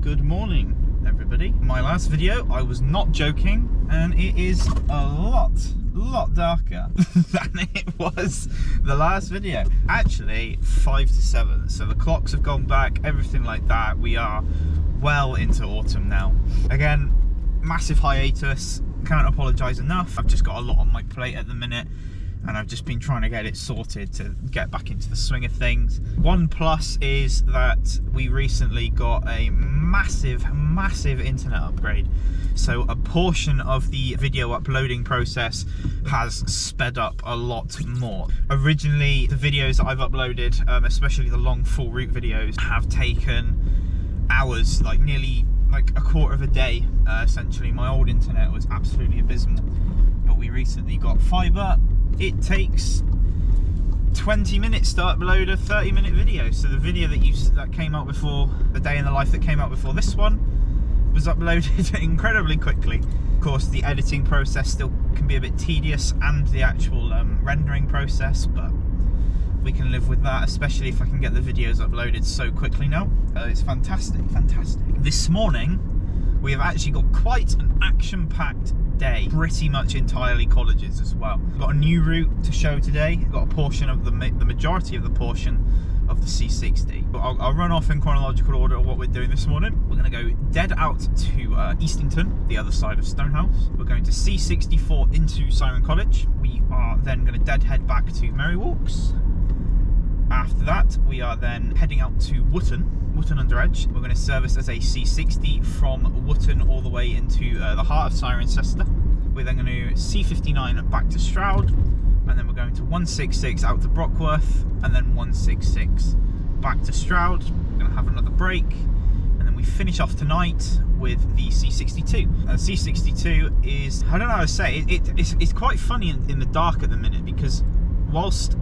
Good morning, everybody. My last video, I was not joking, and it is a lot darker than it was the last video. Actually, 5 to 7, so the clocks have gone back, everything like that. We are well into autumn now. Again, massive hiatus, can't apologise enough. I've just got a lot on my plate at the minute, and I've just been trying to get it sorted to get back into the swing of things. One plus is that we recently got a massive internet upgrade. So a portion of the video uploading process has sped up a lot more. Originally, the videos that I've uploaded, especially the long full route videos, have taken hours, like nearly like a quarter of a day, essentially. My old internet was absolutely abysmal, but we recently got fibre. It takes 20 minutes to upload a 30-minute video. So the video that came out before, the day in the life that came out before this one, was uploaded incredibly quickly. Of course, the editing process still can be a bit tedious, and the actual rendering process, but we can live with that, especially if I can get the videos uploaded so quickly now. It's fantastic. This morning, we have actually got quite an action-packed day, pretty much entirely colleges as well. We've got a new route to show today. We've got a portion of the majority of the portion of the C60. But I'll run off in chronological order of what we're doing this morning. We're going to go dead out to Eastington, the other side of Stonehouse. We're going to C64 into Cirencester College. We are then going to dead head back to Merry Walks. After that, we are then heading out to Wotton under Edge. We're going to service as a C60 from Wotton all the way into the heart of Cirencester. We're then going to C59 back to Stroud, and then we're going to 166 out to Brockworth, and then 166 back to Stroud. We're going to have another break, and then we finish off tonight with the C62. C62 is, I don't know how to say, it's quite funny in the dark at the minute, because whilst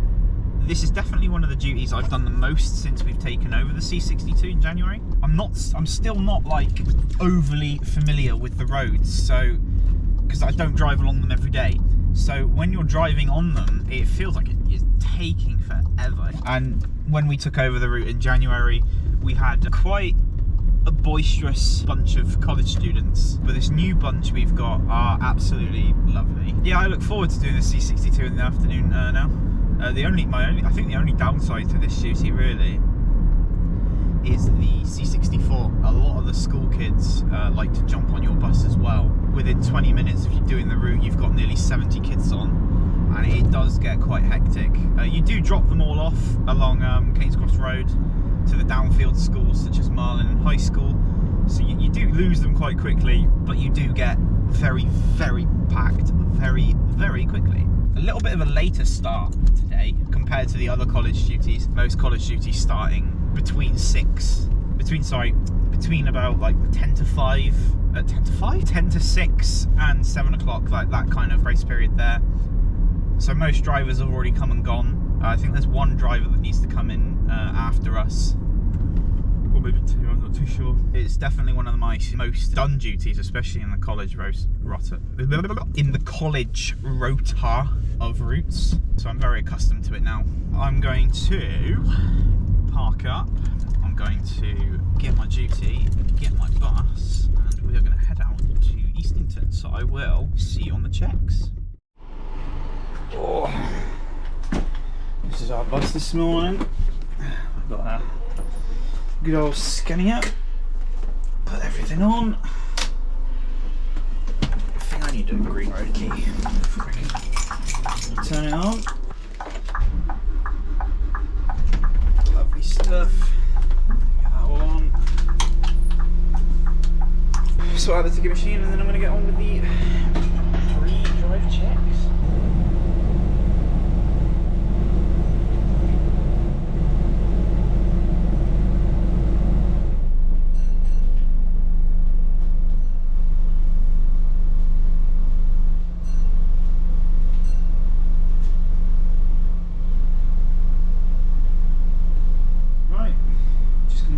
this is definitely one of the duties I've done the most since we've taken over the C62 in January, I'm still not like overly familiar with the roads, so because I don't drive along them every day. So when you're driving on them, it feels like it is taking forever. And when we took over the route in January, we had quite a boisterous bunch of college students, but this new bunch we've got are absolutely lovely. Yeah, I look forward to doing the C62 in the afternoon now. I think the only downside to this duty really is the C64. A lot of the school kids like to jump on your bus as well. Within 20 minutes of you doing the route, you've got nearly 70 kids on, and it does get quite hectic. You do drop them all off along Kings Cross Road to the downfield schools such as Marlin High School, so you do lose them quite quickly, but you do get very packed very quickly. A little bit of a later start today compared to the other college duties. Most college duties starting between about like 10 to 6 and 7 o'clock, like that kind of grace period there. So most drivers have already come and gone. I think there's one driver that needs to come in after us, or maybe two, I'm not too sure. It's definitely one of my most done duties, especially in the college rota of routes. So I'm very accustomed to it now. I'm going to park up. I'm going to get my duty, get my bus, and we are going to head out to Eastington. So I will see you on the checks. Oh, this is our bus this morning. I've got a good old scanning up, put everything on. I think I need a green road key. Turn it on. Lovely stuff. Get that all on. Sort out the ticket machine, and then I'm going to get on with the pre-drive checks.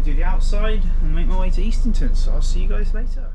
Do the outside and make my way to Eastington, so I'll see you guys later.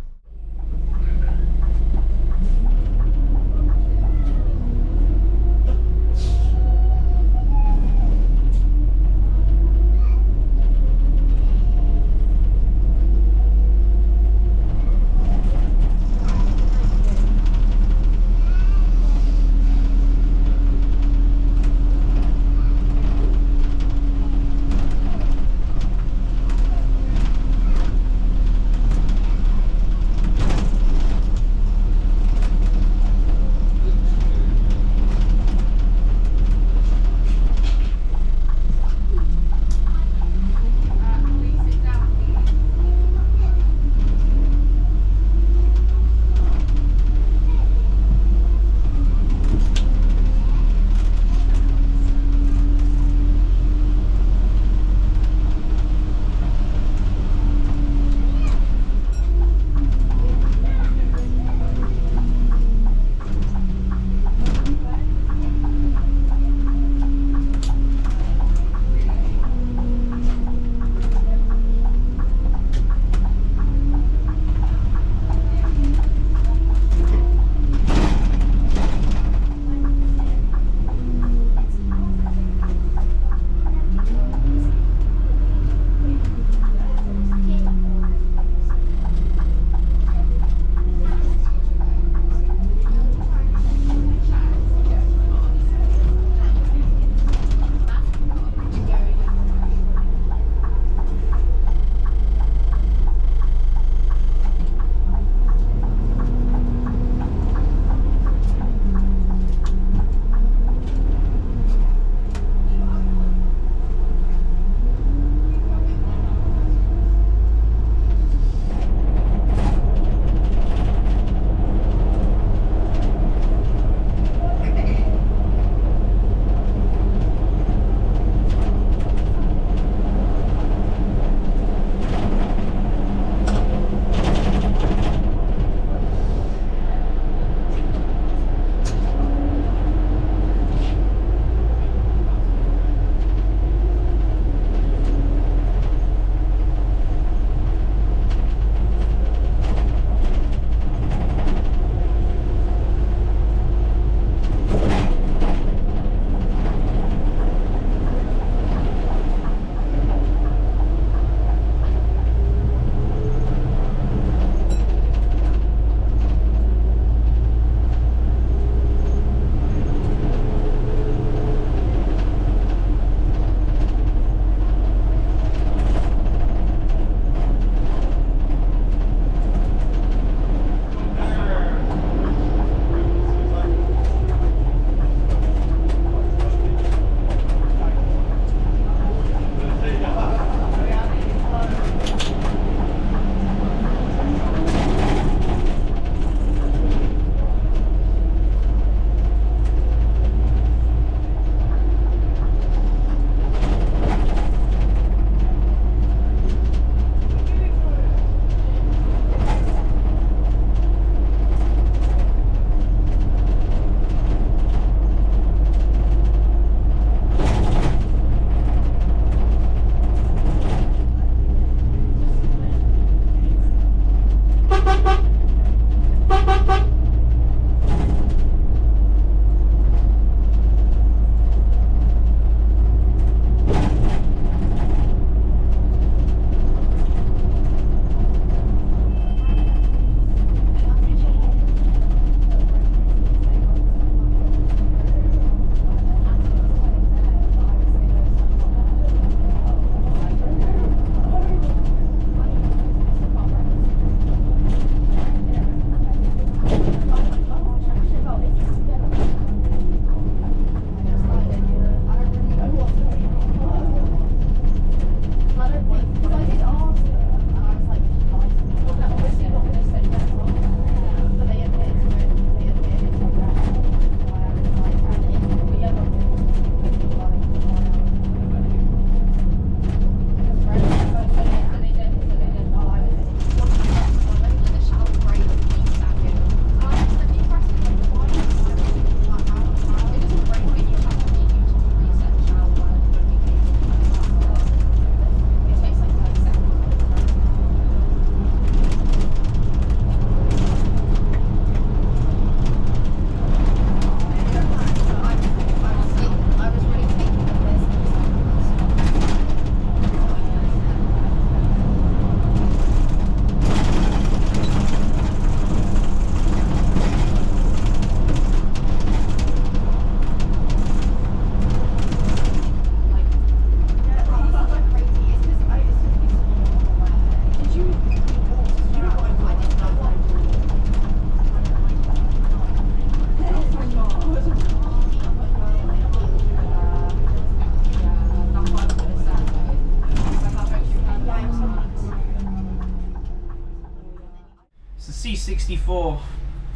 C64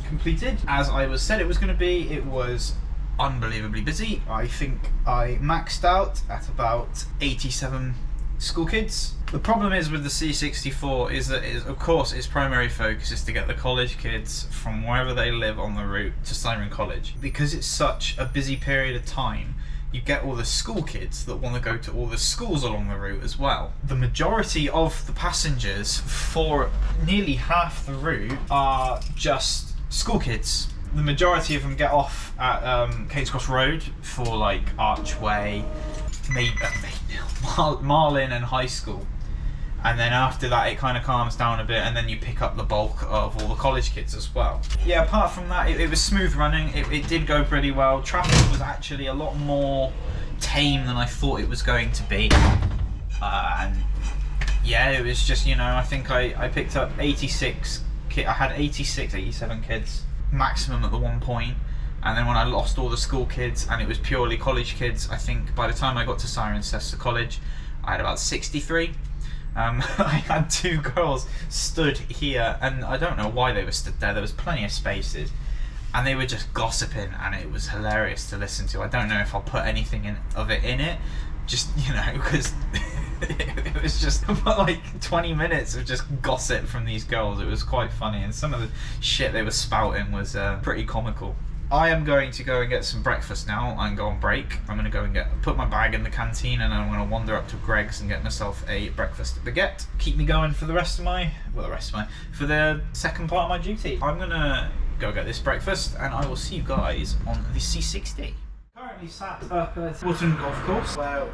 completed. As I said it was going to be, it was unbelievably busy. I think I maxed out at about 87 school kids. The problem is with the C64 is that of course its primary focus is to get the college kids from wherever they live on the route to Cirencester College. Because it's such a busy period of time, you get all the school kids that want to go to all the schools along the route as well. The majority of the passengers for nearly half the route are just school kids. The majority of them get off at King's Cross Road for like Archway, Marlin and High School. And then after that it kind of calms down a bit, and then you pick up the bulk of all the college kids as well. Yeah, apart from that, it was smooth running. It did go pretty well. Traffic was actually a lot more tame than I thought it was going to be. And yeah, it was just, you know, I think I picked up 86 kids. I had 87 kids maximum at the one point. And then when I lost all the school kids and it was purely college kids, I think by the time I got to Cirencester College, I had about 63. I had two girls stood here, and I don't know why they were stood there. There was plenty of spaces, and they were just gossiping, and it was hilarious to listen to. I don't know if I'll put anything of it in it, just, you know, because it was just about like 20 minutes of just gossip from these girls. It was quite funny, and some of the shit they were spouting was pretty comical. I am going to go and get some breakfast now and go on break. I'm going to go and put my bag in the canteen, and I'm going to wander up to Greg's and get myself a breakfast baguette. Keep me going for the rest of my, for the second part of my duty. I'm going to go get this breakfast, and I will see you guys on the C60. Currently sat up at Wotton Golf Course, where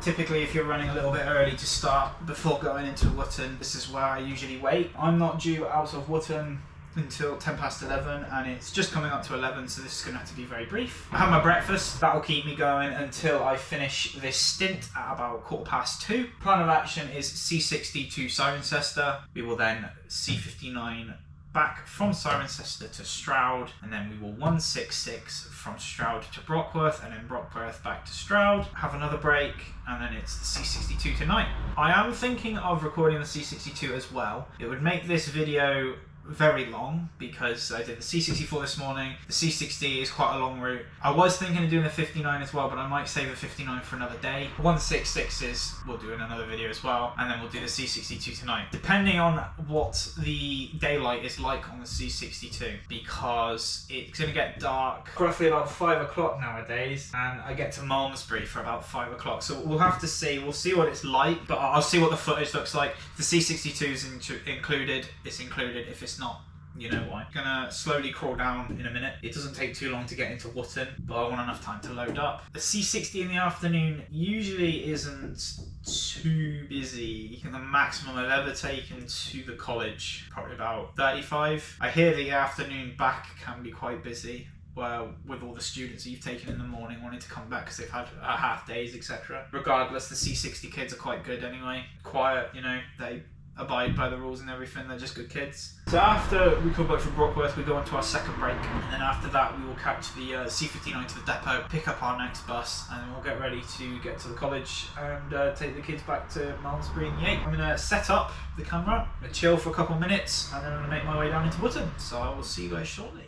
typically if you're running a little bit early to start before going into Wotton, this is where I usually wait. I'm not due out of Wotton until 10 past 11, and it's just coming up to 11, so this is going to have to be very brief. I have my breakfast. That'll keep me going until I finish this stint at about 2:15. Plan of action is C60 to Cirencester. We will then C59 back from Cirencester to Stroud, and then we will 166 from Stroud to Brockworth, and then Brockworth back to Stroud, have another break, and then it's the C62 tonight. I am thinking of recording the C62 as well. It would make this video very long because I did the C64 this morning. The C60 is quite a long route. I was thinking of doing the 59 as well, but I might save the 59 for another day. 166s we'll do in another video as well, and then we'll do the C62 tonight, depending on what the daylight is like on the C62, because it's going to get dark roughly about 5 o'clock nowadays, and I get to Malmesbury for about 5 o'clock, so we'll have to see. We'll see what it's like, but I'll see what the footage looks like. The C62 is included. It's included. If it's not, You know why. Gonna slowly crawl down in a minute. It doesn't take too long to get into Wotton, but I want enough time to load up. The C60 in the afternoon usually isn't too busy. I think the maximum I've ever taken to the college, probably about 35. I hear the afternoon back can be quite busy. Well, with all the students that you've taken in the morning wanting to come back because they've had half days, etc. Regardless, the C60 kids are quite good anyway. Quiet, you know, they abide by the rules and everything. They're just good kids. So after we come back from Brockworth, we go on to our second break, and then after that we will catch the C59 to the depot, pick up our next bus, and then we'll get ready to get to the college and take the kids back to Malmesbury and Yate. I'm going to set up the camera, I'm going to chill for a couple of minutes, and then I'm going to make my way down into Wotton. So I will see you guys shortly.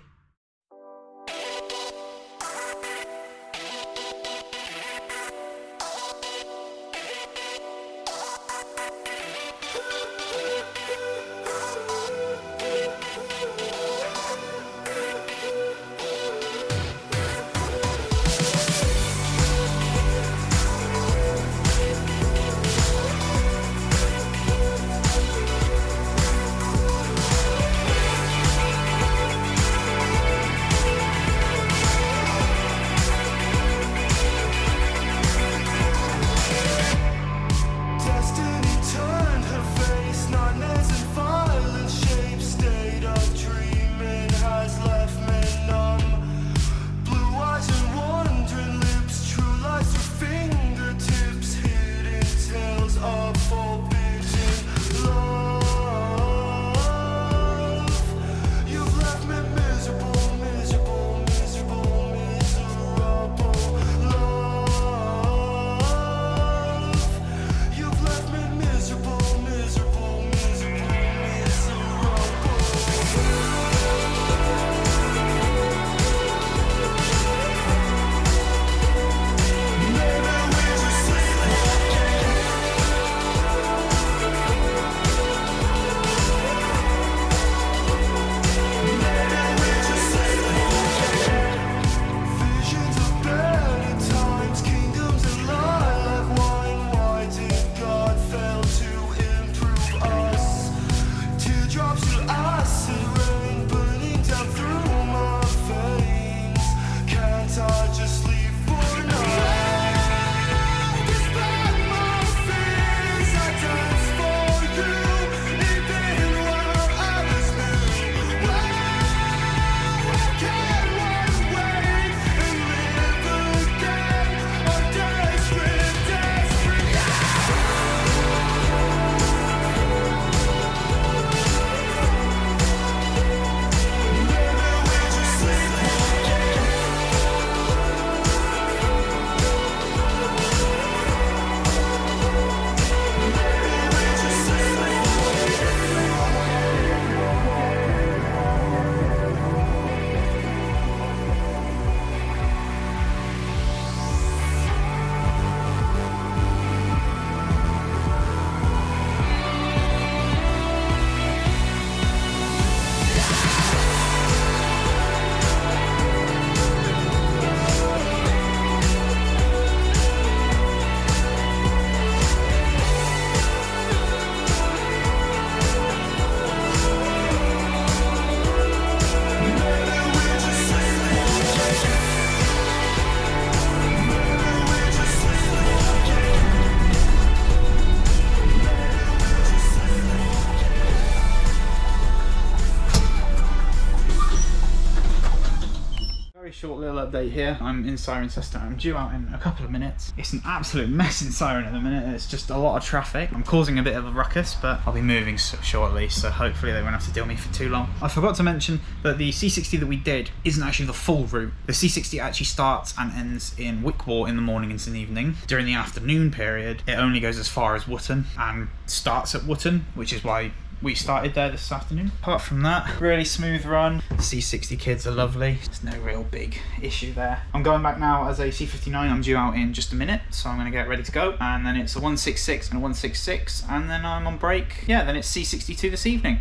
Short little update here. I'm in Cirencester. I'm due out in a couple of minutes. It's an absolute mess in Ciren at the minute. It's just a lot of traffic. I'm causing a bit of a ruckus, but I'll be moving shortly, so hopefully they won't have to deal with me for too long. I forgot to mention that the C60 that we did isn't actually the full route. The C60 actually starts and ends in Wickball in the morning and in the evening. During the afternoon period, it only goes as far as Wotton and starts at Wotton, which is why we started there this afternoon. Apart from that, really smooth run. The C60 kids are lovely. There's no real big issue there. I'm going back now as a C59. I'm due out in just a minute, so I'm going to get ready to go. And then it's a 166 and a 166, and then I'm on break. Yeah, then it's C62 this evening.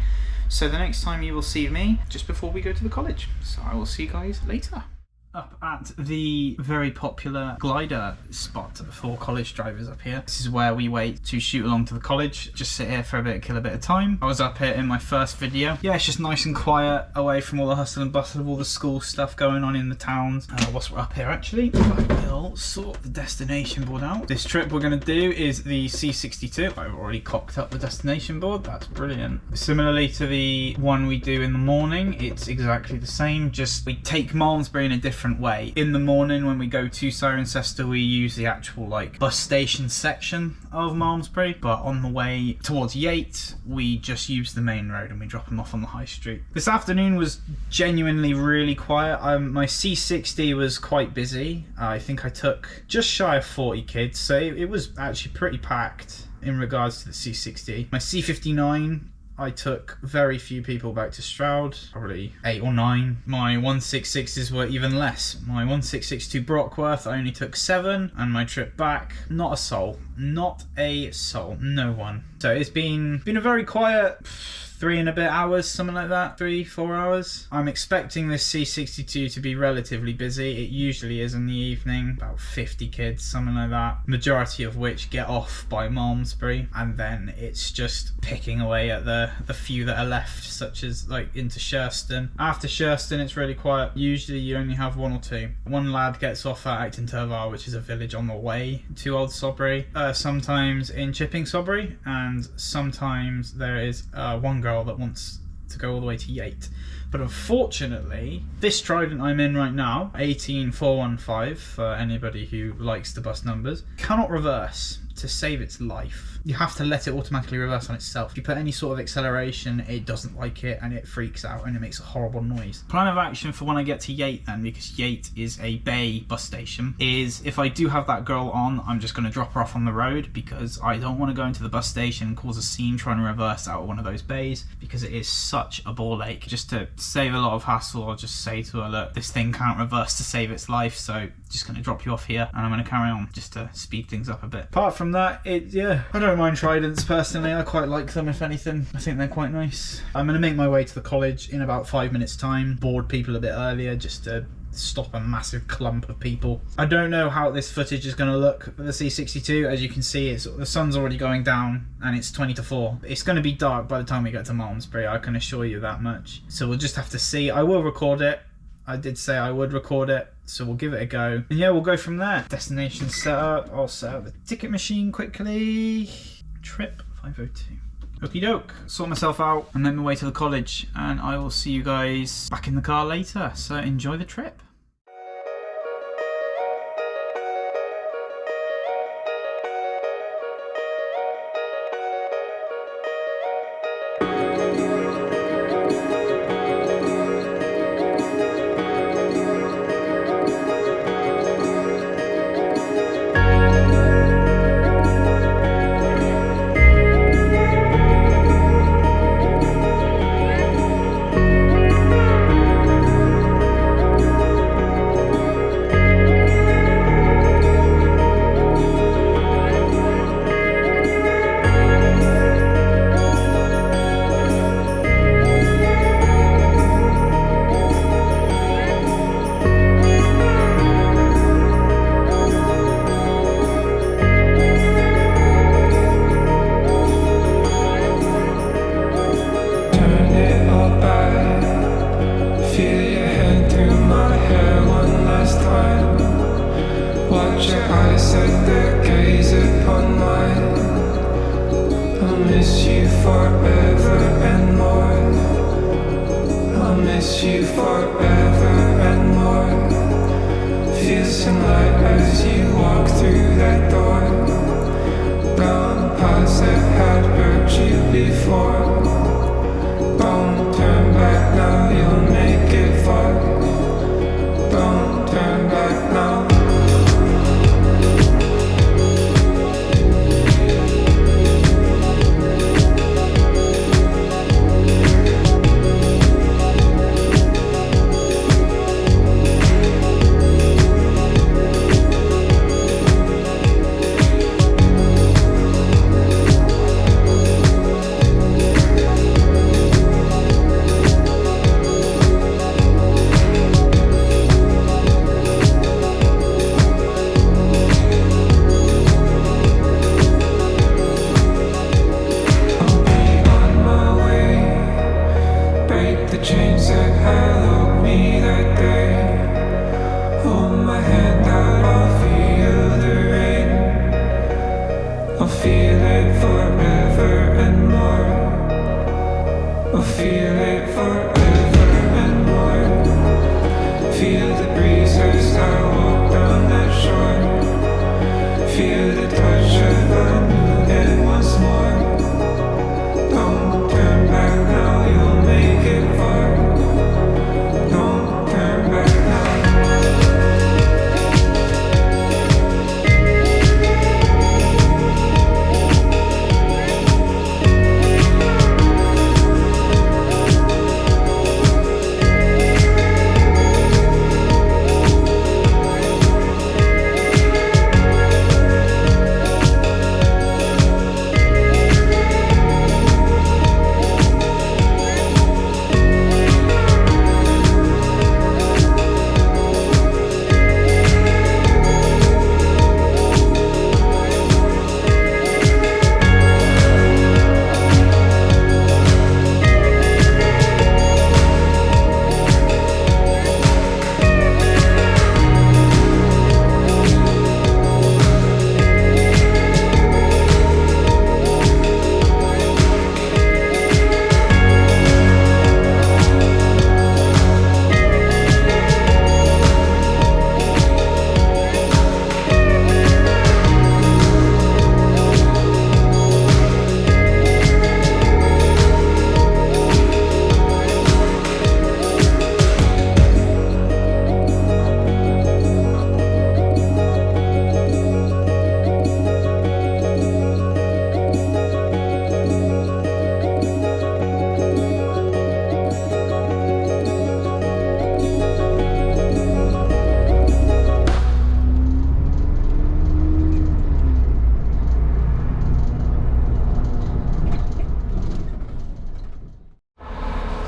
So the next time you will see me, just before we go to the college. So I will see you guys later. up at the very popular glider spot for college drivers up here. This is where we wait to shoot along to the college. Just sit here for a bit, kill a bit of time. I was up here in my first video. Yeah, it's just nice and quiet, away from all the hustle and bustle of all the school stuff going on in the towns. Whilst we're up here, actually, I will sort the destination board out. This trip we're going to do is the C62. I've already cocked up the destination board. That's brilliant. Similarly to the one we do in the morning, it's exactly the same, just we take Malmesbury in a different way. In the morning when we go to Cirencester, we use the actual like bus station section of Malmesbury, but on the way towards Yate we just use the main road and we drop them off on the high street. This afternoon was genuinely really quiet. My C60 was quite busy. I think I took just shy of 40 kids, so it was actually pretty packed in regards to the C60. My C59, I took very few people back to Stroud, probably 8 or 9. My 166s were even less. My 1662 to Brockworth, I only took 7, and my trip back, not a soul. Not a soul. No one. So it's been a very quiet 3 and a bit hours, something like that, 3-4 hours. I'm expecting this C62 to be relatively busy. It usually is in the evening, about 50 kids, something like that, majority of which get off by Malmesbury, and then it's just picking away at the few that are left, such as like into Shurston. After Shurston it's really quiet. Usually you only have 1 or 2. One lad gets off at Acton Turvar, which is a village on the way to Old Sodbury, sometimes in Chipping Sodbury, and sometimes there is one girl that wants to go all the way to Yate. But unfortunately, this Trident I'm in right now, 18415 for anybody who likes the bus numbers, cannot reverse to save its life. You have to let it automatically reverse on itself. If you put any sort of acceleration, it doesn't like it and it freaks out and it makes a horrible noise. Plan of action for when I get to Yate then, because Yate is a bay bus station, is if I do have that girl on, I'm just going to drop her off on the road, because I don't want to go into the bus station and cause a scene trying to reverse out of one of those bays, because it is such a ball ache. Just to save a lot of hassle, I'll just say to her, look, this thing can't reverse to save its life, so just going to drop you off here and I'm going to carry on, just to speed things up a bit. Apart from that, I don't mind Tridents personally. I quite like them, if anything. I think they're quite nice. I'm going to make my way to the college in about 5 minutes time, board people a bit earlier just to stop a massive clump of people. I don't know how this footage is going to look for the C62. As you can see, the sun's already going down and it's 20 to 4. It's going to be dark by the time we get to Malmesbury, I can assure you that much. So we'll just have to see. I will record it. I did say I would record it, so we'll give it a go. And yeah, we'll go from there. Destination set up. I'll set up the ticket machine quickly. Trip 502. Okie doke. Sort myself out and make my way to the college, and I will see you guys back in the car later. So enjoy the trip. I'll feel it forever and more. I'll feel it forever and more. Feel the breeze as I walk down that shore. Feel the touch of a new day once more. Don't turn back now, you'll make it far. Don't turn back now.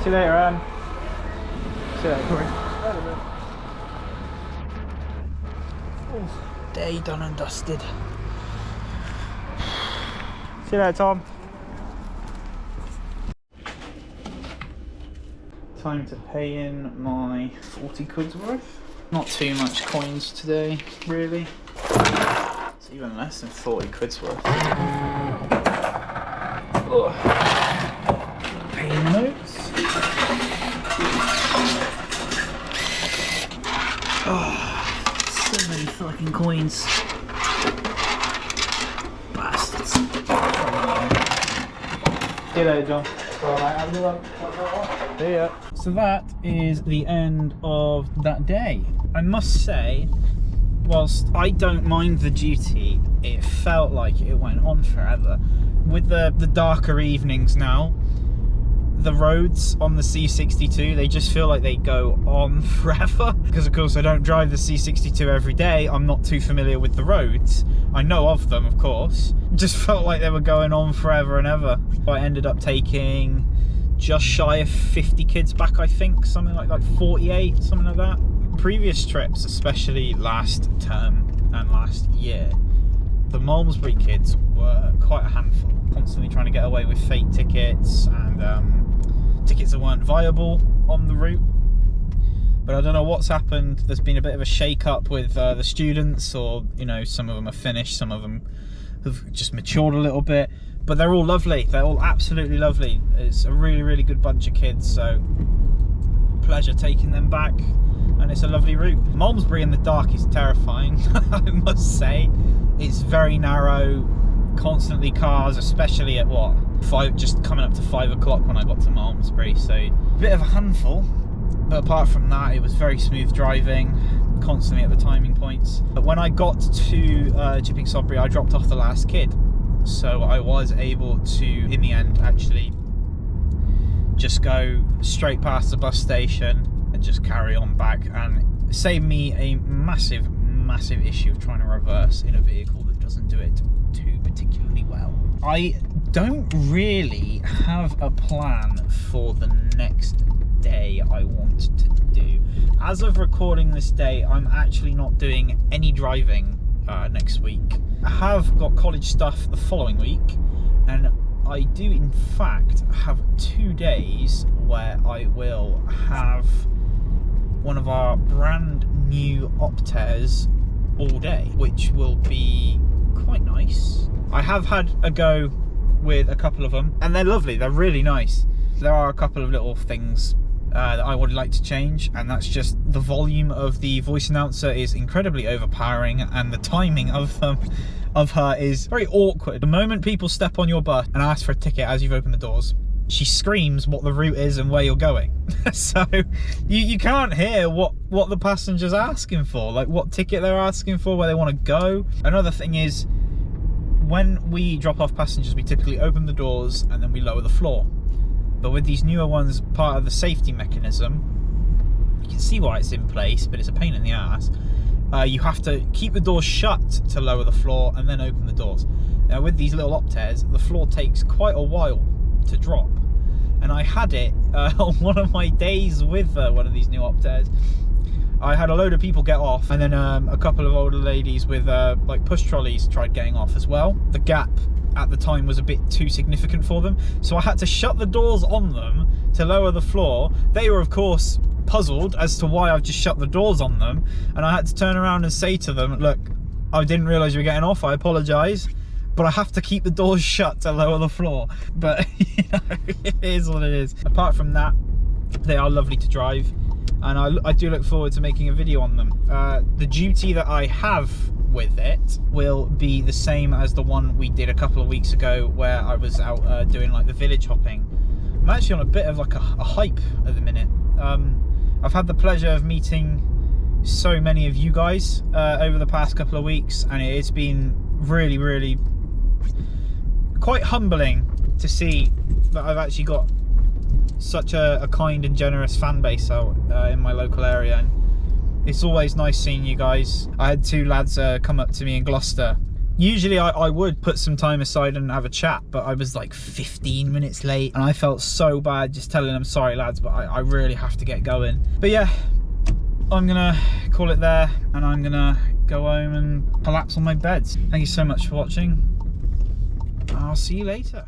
See you later, Anne. See you later, Corey. Day done and dusted. See you later, Tom. Time to pay in my 40 quid's worth. Not too much coins today, really. It's even less than 40 quid's worth. Ugh. Paying notes. Oh, so many fucking coins. Bastards. See you later, John. See ya. So that is the end of that day. I must say, whilst I don't mind the duty, it felt like it went on forever. With the darker evenings now, the roads on the C62, they just feel like they go on forever. Because of course I don't drive the C62 every day, I'm not too familiar with the roads. I know of them, of course. Just felt like they were going on forever and ever. I ended up taking just shy of 50 kids back, I think. Something like 48, something like that. Previous trips, especially last term and last year, the Malmesbury kids were quite a handful. Constantly trying to get away with fake tickets and tickets that weren't viable on the route. But I don't know what's happened. There's been a bit of a shake-up with the students, or, you know, some of them are finished, some of them have just matured a little bit. But they're all lovely. They're all absolutely lovely. It's a really, really good bunch of kids, so pleasure taking them back. And it's a lovely route. Malmesbury in the dark is terrifying, I must say. It's very narrow, constantly cars, especially at what? Just coming up to 5 o'clock when I got to Malmesbury, so a bit of a handful. But apart from that, it was very smooth driving, constantly at the timing points. But when I got to Chipping Sodbury, I dropped off the last kid. So I was able to, in the end, actually just go straight past the bus station and just carry on back, and save me a massive, massive issue of trying to reverse in a vehicle that doesn't do it too particularly well. I don't really have a plan for the next day I want to do. As of recording this day, I'm actually not doing any driving next week. I have got college stuff the following week, and I do in fact have 2 days where I will have one of our brand new Optairs all day, which will be quite nice. I have had a go with a couple of them, and they're lovely, they're really nice. There are a couple of little things that I would like to change, and that's just the volume of the voice announcer is incredibly overpowering, and the timing of her is very awkward. The moment people step on your bus and ask for a ticket as you've opened the doors, she screams what the route is and where you're going. So you can't hear what the passenger's asking for, like what ticket they're asking for, where they want to go. Another thing is, when we drop off passengers, we typically open the doors and then we lower the floor. But with these newer ones, part of the safety mechanism, you can see why it's in place, but it's a pain in the ass. You have to keep the doors shut to lower the floor and then open the doors. Now with these little Optairs, the floor takes quite a while to drop. And I had it on one of my days with one of these new Optairs. I had a load of people get off, and then a couple of older ladies with like push trolleys tried getting off as well. The gap at the time was a bit too significant for them, so I had to shut the doors on them to lower the floor. They were of course puzzled as to why I've just shut the doors on them, and I had to turn around and say to them, look, I didn't realise you were getting off, I apologise, but I have to keep the doors shut to lower the floor. But you know, it is what it is. Apart from that, they are lovely to drive, and I do look forward to making a video on them. The duty that I have with it will be the same as the one we did a couple of weeks ago, where I was out doing like the village hopping. I'm actually on a bit of like a hype at the minute. I've had the pleasure of meeting so many of you guys over the past couple of weeks, and it's been really quite humbling to see that I've actually got such a kind and generous fan base out in my local area, and it's always nice seeing you guys. I had two lads come up to me in Gloucester. Usually I would put some time aside and have a chat, but I was like 15 minutes late, and I felt so bad just telling them, sorry lads, but I really have to get going. But yeah, I'm gonna call it there, and I'm gonna go home and collapse on my bed. Thank you so much for watching. I'll see you later.